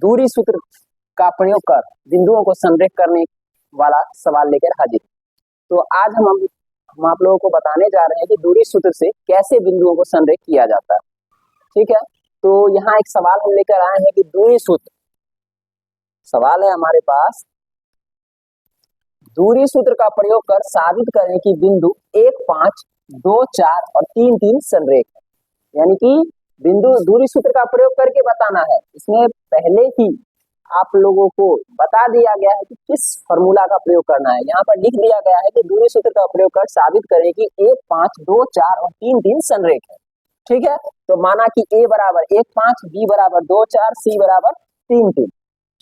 दूरी सूत्र का प्रयोग कर बिंदुओं को संरेख करने वाला सवाल लेकर हाजिर। तो आज हम आप लोगों को बताने जा रहे हैं कि दूरी सूत्र से कैसे बिंदुओं को संरेख किया जाता है। ठीक है, तो यहाँ एक सवाल हम लेकर आए हैं कि दूरी सूत्र, सवाल है हमारे पास, दूरी सूत्र का प्रयोग कर साबित करें कि बिंदु 1, 5, 2, 4 और 3, 3 संरेख है। यानी कि बिंदु दूरी सूत्र का प्रयोग करके बताना है। इसमें पहले ही आप लोगों को बता दिया गया है कि किस फॉर्मूला का प्रयोग करना है। यहाँ पर लिख दिया गया है कि दूरी सूत्र का प्रयोग कर साबित करें कि 1, 5, 2, 4 और 3, 3 संरेख है। ठीक है, तो माना कि a बराबर 1, 5, b बराबर 2, 4, c बराबर 3, 3।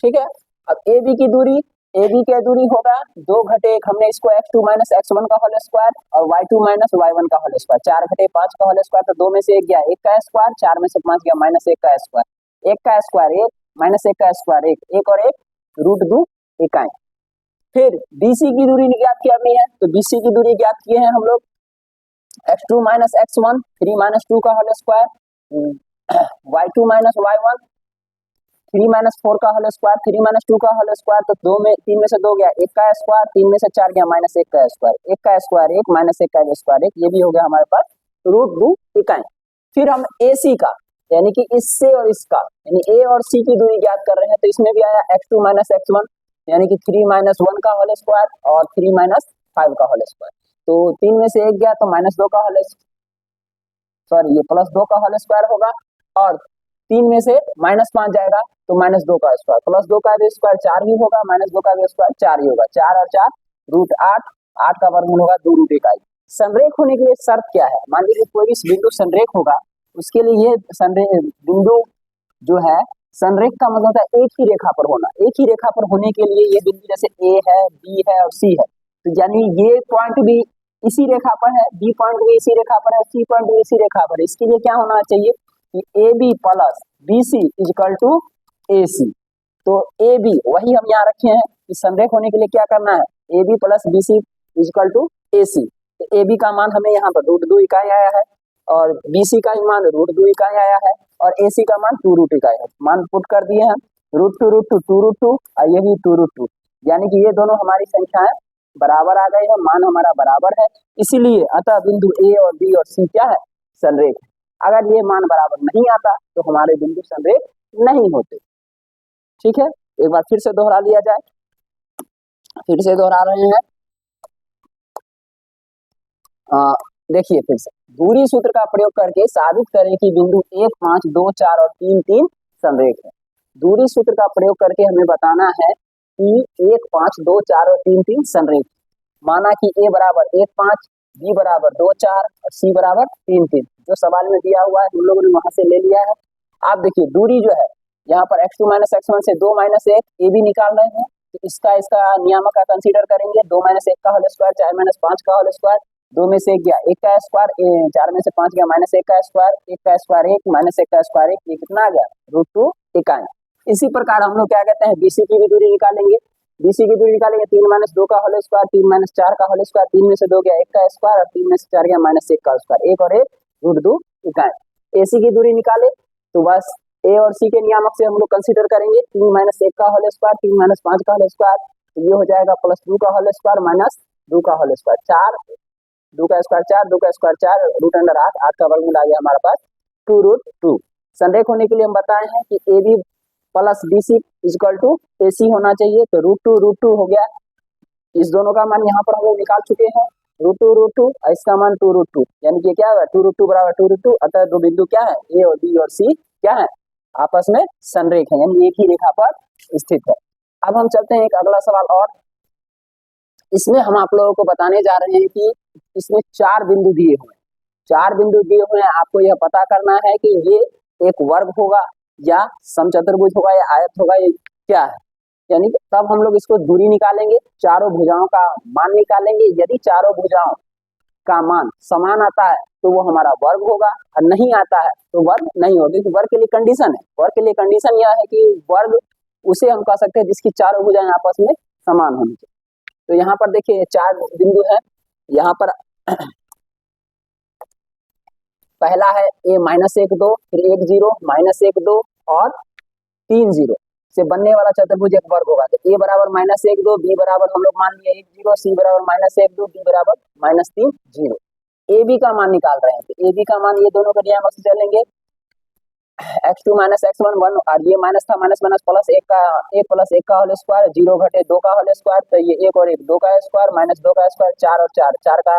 ठीक है, अब ए बी की दूरी, ए बी की दूरी होगा 2 घटे 1, हमने इसको x2 माइनस x1 का होल स्क्वायर और y2 माइनस y1 का होल स्क्वायर, 4 घटे 5 का होल स्क्वायर, तो 2 में से 1 गया 1 का स्क्वायर, 4 में से 5 गया माइनस 1 का स्क्वायर, 1 का स्क्वायर 1 माइनस 1 का स्क्वायर 1, 1 और 1 रूट 2 इकाई। फिर BC की दूरी ज्ञात करनी है, तो BC की दूरी ज्ञात किए हैं हम लोग x2 माइनस x1 3 माइनस 2 का whole square, y2 minus y1 3 minus 4 का होल स्क्वायर, 3 माइनस 2 का होल स्क्वायर, तो 2 में 3 में से 2 गया 1 का स्क्वायर, 3 में से 4 गया माइनस 1 का स्क्वायर, 1 का स्क्वायर 1 माइनस 1 का स्क्वायर 1, ये भी हो गया हमारे पास रूट 2 इकाई। फिर हम AC का यानी कि इससे और इसका यानी A और C की दूरी ज्ञात कर रहे हैं, तो इसमें भी आया x2 माइनस x1 यानी कि 3 माइनस 1 का होल स्क्वायर और 3 माइनस 5 का होल स्क्वायर, तो 3 में से 1 गया तो माइनस 2 का होल, सॉरी ये प्लस 2 का होल स्क्वायर होगा, और 3 में से माइनस 5 जाएगा तो माइनस 2 का स्क्वायर, प्लस 2 का भी स्क्वायर 4 ही होगा, माइनस 2 का भी स्क्वायर 4 ही होगा, 4 और 4 रूट 8, 8 का वर्गमूल होगा 2 रूट इकाई। संरेख होने के लिए शर्त क्या है? मान लीजिए कोई भी बिंदु संरेख होगा, उसके लिए ये बिंदु जो है संरेख का मतलब होता है एक ही रेखा पर होना। एक ही रेखा पर होने के लिए ये बिंदु जैसे A है, B है और C है, तो यानी ये पॉइंट भी इसी रेखा पर है, B पॉइंट भी इसी रेखा पर है, C पॉइंट भी इसी रेखा पर है। इसके लिए क्या होना चाहिए कि AB plus BC equal to AC। तो AB वही हम यहाँ रखे हैं कि संरेख होने के लिए क्या करना है, AB plus BC equal to AC। तो AB का मान हमें यहाँ पर रूट 2 इकाई आया है और BC का मान रूट 2 इकाई आया है और AC का मान 2 रूट इकाई है। मान पुट कर दिए हैं, रूट 2 रूट 2 2 रूट 2 और ये भी 2 रूट 2, यानी कि ये दोनों हमारी संख्याएं बराबर आ गई है, मान हमारा बराबर है। इसीलिए अतः बिंदु A और B और C क्या है, संरेख है। अगर ये मान बराबर नहीं आता तो हमारे बिंदु संरेख नहीं होते। ठीक है, एक बार फिर से दोहरा लिया जाए, फिर से दोहरा रहे हैं। देखिए फिर से, दूरी सूत्र का प्रयोग करके साबित करें कि बिंदु 1, 5, 2, 4 और 3, 3 संरेख है। दूरी सूत्र का प्रयोग करके हमें बताना है कि 1, 5, 2, 4 और 3, 3 संरेख। माना कि A बराबर 1, 5, B बराबर 2, 4 और C बराबर 3, 3, जो सवाल में दिया हुआ है हम लोगों ने वहां से ले लिया है। आप देखिए दूरी जो है यहाँ पर x2 माइनस x1 से 2 माइनस 1 ये भी निकाल रहे हैं, तो इसका नियामक का कंसीडर करेंगे, 2 माइनस 1 का होल स्क्वायर, 4 माइनस 5 का होल स्क्वायर, 2 में से 1 गया 1 का स्क्वायर, 4 में से 5 गया माइनस 1 का स्क्वायर, 1 का स्क्वायर 1 माइनस 1 का स्क्वायर 1, ये कितना आ गया रूट 2 इकाई। इसी प्रकार हम लोग क्या कहते हैं, BC की भी दूरी निकालेंगे। BC की दूरी निकालेंगे 3 माइनस 2 का होल स्क्वायर, 3 माइनस 4 का होल स्क्वायर, 3 में से 2 गया 1 का स्क्वायर और 3 में से 4 गया माइनस 1 का स्क्वायर, 1 और 1 रूट 2 इकाई। AC की दूरी निकाले तो बस A और C के नियामक से हम लोग कंसीडर करेंगे, 3 माइनस 1 का होल स्क्वायर, 3 माइनस 5 का होल स्क्वायर, तो ये हो जाएगा प्लस 2 का होल स्क्वायर माइनस 2 का होल स्क्वायर, 4 2 का स्क्वायर 4, 2 का स्क्वायर 4 रूट अंडर 8, 8 का वर्गमूल आ गया हमारे पास 2 रूट 2। संरेख होने के लिए हम बताए हैं कि AB plus BC equal to AC होना चाहिए, तो रूट 2 हो गया। इस दोनों का मान यहाँ पर हम लोग निकाल चुके हैं, रूट 2 और इसका मान 2 रूट 2, यानी कि क्या होगा 2 रूट 2 बराबर 2 रूट 2। अतः दो बिंदु क्या है, A और B और C क्या है, आपस में संरेख है, यानी एक ही रेखा पर स्थित है। अब हम चलते हैं एक अगला सवाल और, इसमें हम आप लोगों को बताने जा रहे हैं कि इसमें 4 बिंदु दिए हुए हैं, 4 बिंदु दिए हुए हैं। आपको यह पता करना है कि ये एक वर्ग होगा या समचतुर्भुज होगा या आयत होगा, ये क्या है, यानी तब हम लोग इसको दूरी निकालेंगे, चारों भुजाओं का मान निकालेंगे। यदि चारों भुजाओं का मान समान आता है तो वो हमारा वर्ग होगा, और नहीं आता है तो वर्ग नहीं होगा, क्योंकि वर्ग के लिए कंडीशन है, वर्ग के लिए कंडीशन यह है कि वर्ग उसे हम कह सकते हैं जिसकी चारों भुजाएं आपस में समान होनी चाहिए। तो यहाँ पर देखिए 4 बिंदु है, यहाँ पर पहला है A -1 2, फिर 1 0 -1 2 और 3 0। से बनने वाला चतुर्भुज एक वर्ग होगा। तो ए बराबर -1 2, बी बराबर हम लोग मान लिए 1 0, सी बराबर -1 2, डी बराबर -3 0। ए बी का मान निकाल रहे हैं, तो ए बी का मान ये दोनों के नियम से चलेंगे, x2 - x1 1, और ये माइनस था, माइनस माइनस प्लस 1 का होल स्क्वायर, 0 घटे 2 का होल स्क्वायर, तो ये 1 और 1 2 का स्क्वायर, -2 का स्क्वायर, 4 और 4 का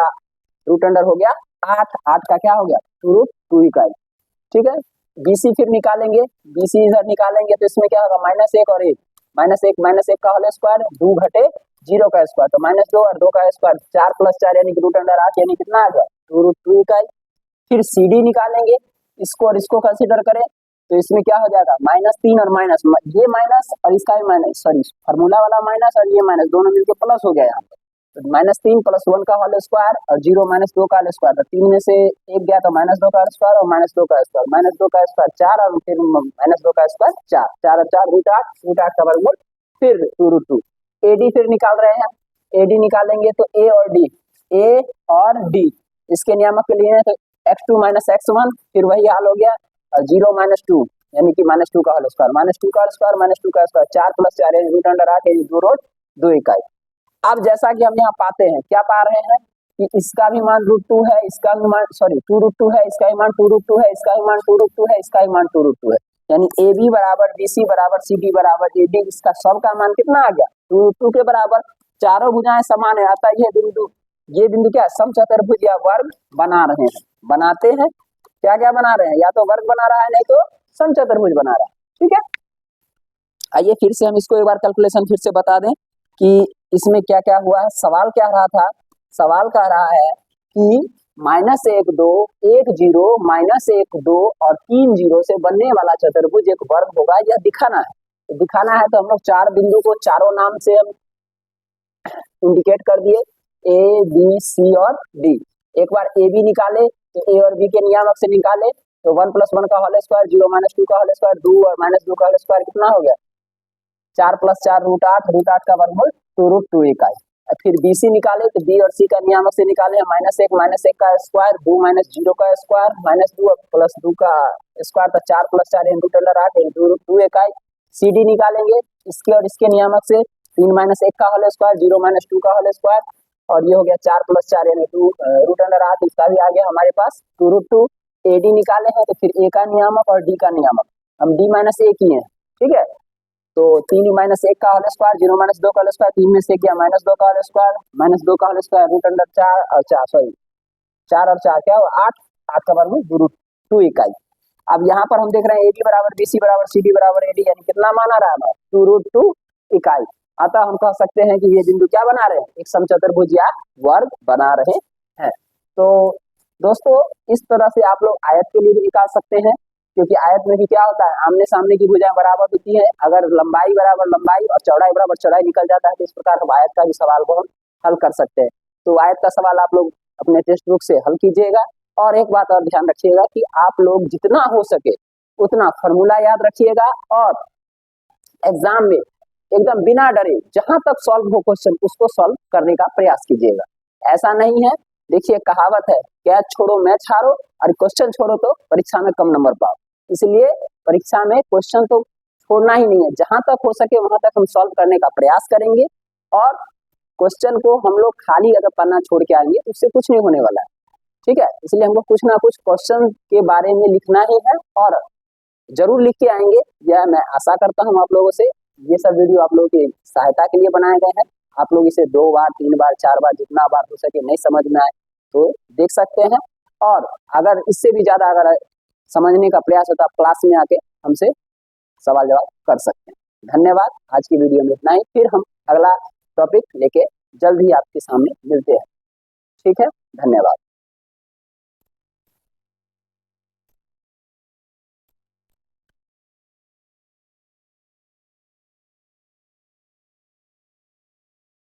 रूट अंडर हो गया 8 का क्या हो गया 2√2 इकाई। ठीक है, बीसी फिर निकालेंगे, बीसी इधर निकालेंगे तो इसमें क्या होगा -1 और 1, -1 का होल स्क्वायर, 2 घटे 0 का स्क्वायर, तो -2 और 2 का स्क्वायर, 4 + 4 यानी कि रूट अंडर 8 यानी कितना आ गया 2√2 इकाई। फिर CD निकालेंगे, इसको और इसको कंसीडर करें तो इसमें क्या हो जाएगा -3 और माइनस, ये माइनस और इसका भी माइनस, सॉरी फार्मूला वाला माइनस और ये माइनस दोनों मिलके प्लस हो गया यहाँ पे, तो -3 + 1 का होल स्क्वायर और 0 - 2 का होल स्क्वायर, तो 3 में से 1 गया तो -2 का स्क्वायर और -2 का स्क्वायर, -2 का स्क्वायर 4 और फिर -2 का स्क्वायर 4, 4 और 4 √8 का वर्गमूल, फिर 2√2। AD फिर निकाल रहे हैं, AD निकालेंगे तो A और D इसके नियामक के लिए, तो x2 - x1 फिर वही हाल हो गया, और 0 - 2 यानी कि -2 का होल स्क्वायर, -2 का स्क्वायर, -2 का स्क्वायर, 4 + 4 यानी रूट अंडर 8 यानी 2√2 इकाई। अब जैसा कि हम यहाँ पाते हैं, क्या पा रहे हैं कि इसका भी मान √2 है, इसका भी मान 2√2 है, इसका भी मान 2√2 है, इसका भी मान 2√2 है, इसका भी मान 2√2 है, यानी AB बराबर BC बराबर CD बराबर AD, इसका सब का मान कितना आ गया 2√2 के बराबर। चारों भुजाएं समान है, अतः ये बिंदु क्या समचतुर्भुज या वर्ग बना रहे हैं, बनाते हैं, क्या क्या बना रहे हैं, या तो वर्ग बना रहा है नहीं तो समचतुर्भुज बना रहा है। ठीक है, आइए फिर से हम इसको एक बार कैलकुलेशन फिर से बता दें कि इसमें क्या क्या हुआ है। सवाल क्या रहा था, सवाल कह रहा है कि -1 2 1 0 -1 2 और 3 0 से बनने वाला चतुर्भुज एक वर्ग होगा, यह दिखाना है। तो दिखाना है तो हम लोग 4 बिंदु को चारों नाम से हम इंडिकेट कर दिए, A B C और D। एक बार A B निकाले तो A और B के नियामक से निकाले तो 1 + 1 का होल स्क्वायर, 0 - 2 का होल स्क्वायर, 2 और -2 का होल स्क्वायर कितना हो गया 4 + 4 √8 का वर्गमूल 2√2 इकाई। फिर BC निकाले तो B और C का नियामक से निकाले, -1 का स्क्वायर, 2 - 0 का स्क्वायर, -2 + 2 का स्क्वायर, तो 4 + 4 यानी रूट अंडर 8 यानी 2√2 इकाई। CD निकालेंगे इसके और इसके नियामक से, 3 - 1 का होल स्क्वायर, 0 - 2 का होल स्क्वायर, और ये हो गया 4 + 4 यानी 2 रूट अंडर 8, इसका भी आ गया हमारे पास 2√2। AD निकाले हैं तो फिर A का नियामक और D का नियामक, हम D - 1 किए हैं। ठीक है, तो 3 - 1 का होल स्क्वायर, 0 - 2 का होल स्क्वायर, 3 में से किया -2 का होल स्क्वायर, -2 का होल स्क्वायर रूट अंडर 4 और 4 सॉरी 4 और 4 क्या हुआ 8 का वर्गमूल 2√2 इकाई। अब यहाँ पर हम देख रहे हैं AB बराबर BC बराबर CD बराबर AD, यानी कितना मान आ रहा है 2√2 इकाई। अतः हम कह सकते हैं कि ये बिंदु क्या बना रहे हैं, एक समचतुर्भुज या वर्ग बना रहे हैं। तो दोस्तों इस तरह से आप लोग आयत के लिए भी निकाल सकते हैं, क्योंकि आयत में भी क्या होता है आमने सामने की भुजाएं बराबर होती है, अगर लंबाई बराबर लंबाई और चौड़ाई बराबर चौड़ाई निकल जाता है तो इस प्रकार हम आयत का भी सवाल को हम हल कर सकते हैं। तो आयत का सवाल आप लोग अपने टेक्स्ट बुक से हल कीजिएगा, और एक बात और ध्यान रखिएगा कि आप लोग जितना हो सके उतना फॉर्मूला याद रखिएगा, और एग्जाम में एकदम बिना डरे जहां तक सॉल्व हो क्वेश्चन उसको सॉल्व करने का प्रयास कीजिएगा। ऐसा नहीं है, देखिए कहावत है, कैच छोड़ो मैच हारो और क्वेश्चन छोड़ो तो परीक्षा में कम नंबर पाओ। इसलिए परीक्षा में क्वेश्चन तो छोड़ना ही नहीं है, जहां तक हो सके वहां तक हम सॉल्व करने का प्रयास करेंगे, और क्वेश्चन को हम लोग खाली अगर पन्ना छोड़ के आएंगे तो उससे कुछ नहीं होने वाला है। ठीक है, इसलिए हमको कुछ ना कुछ क्वेश्चन के बारे में लिखना ही है, और जरूर लिख के आएंगे, यह मैं आशा करता हूँ आप लोगों से। ये सब वीडियो आप लोगों की सहायता के लिए बनाए गए हैं, आप लोग इसे 2 बार 3 बार 4 बार जितना बार हो सके नहीं समझ में आए तो देख सकते हैं, और अगर इससे भी ज्यादा अगर समझने का प्रयास होता है क्लास में आके हमसे सवाल जवाब कर सकते हैं। धन्यवाद, आज की वीडियो में इतना ही, फिर हम अगला टॉपिक लेके जल्द ही आपके सामने मिलते हैं। ठीक है, धन्यवाद।